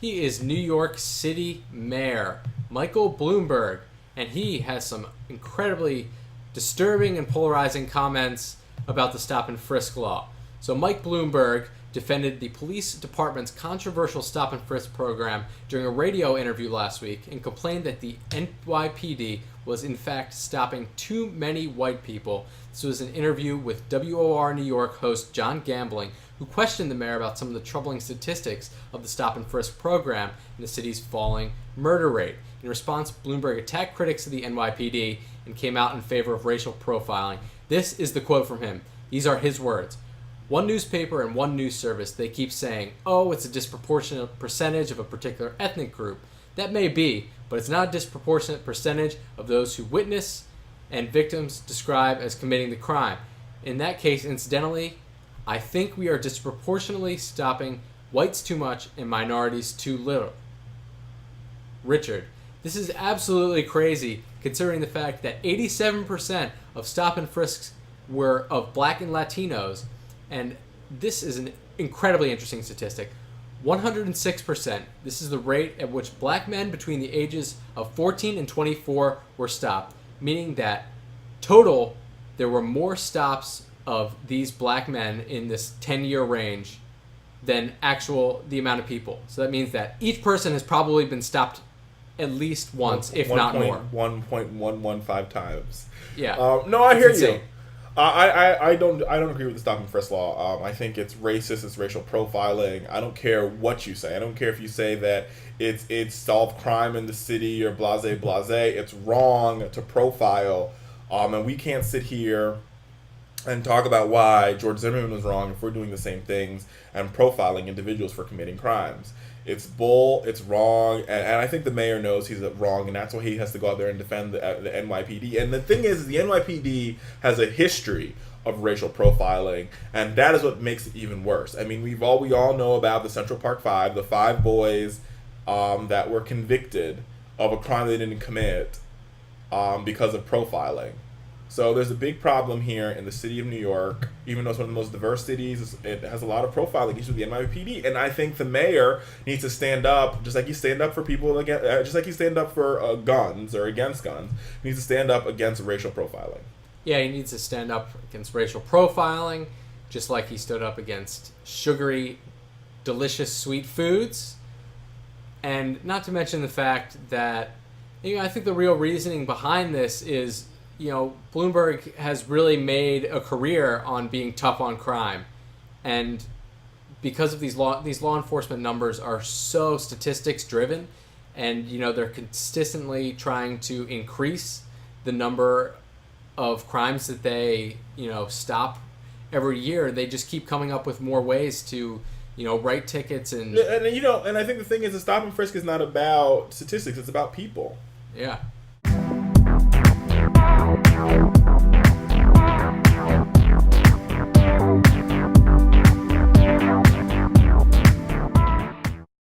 He is New York City Mayor Michael Bloomberg, and he has some incredibly disturbing and polarizing comments about the stop and frisk law. So Mike Bloomberg defended the police department's controversial stop and frisk program during a radio interview last week and complained that the NYPD was in fact stopping too many white people. This was an interview with WOR New York host John Gambling, who questioned the mayor about some of the troubling statistics of the stop and frisk program and the city's falling murder rate. In response, Bloomberg attacked critics of the NYPD and came out in favor of racial profiling. This is the quote from him. These are his words. One newspaper and one news service, they keep saying, oh, it's a disproportionate percentage of a particular ethnic group. That may be, but it's not a disproportionate percentage of those who witness and victims describe as committing the crime. In that case, incidentally, I think we are disproportionately stopping whites too much and minorities too little. Richard, this is absolutely crazy considering the fact that 87% of stop and frisks were of black and Latinos, and this is an incredibly interesting statistic. 106%, this is the rate at which black men between the ages of 14 and 24 were stopped, meaning that total there were more stops of these black men in this 10-year range than the amount of people. So that means that each person has probably been stopped at least once, if not more. 1.115 times. Yeah. No, I hear insane. you. I don't agree with the stop and frisk law. I think it's racist. It's racial profiling. I don't care what you say. I don't care if you say that it's solved crime in the city or blase. It's wrong to profile. And we can't sit here and talk about why George Zimmerman was wrong if we're doing the same things and profiling individuals for committing crimes. It's bull, it's wrong, and I think the mayor knows he's wrong, and that's why he has to go out there and defend the NYPD. And the thing is, the NYPD has a history of racial profiling, and that is what makes it even worse. I mean, we all know about the Central Park Five, the 5 boys that were convicted of a crime they didn't commit because of profiling. So there's a big problem here in the city of New York. Even though it's one of the most diverse cities, it has a lot of profiling issues with the NYPD. And I think the mayor needs to stand up, just like he stand up for people, just like he stand up for guns or against guns. He needs to stand up against racial profiling. Yeah, he needs to stand up against racial profiling, just like he stood up against sugary, delicious, sweet foods. And not to mention the fact that, I think the real reasoning behind this is, Bloomberg has really made a career on being tough on crime, and because of these law enforcement numbers are so statistics driven, and they're consistently trying to increase the number of crimes that they stop every year. They just keep coming up with more ways to write tickets and I think the thing is, the stop and frisk is not about statistics; it's about people. Yeah.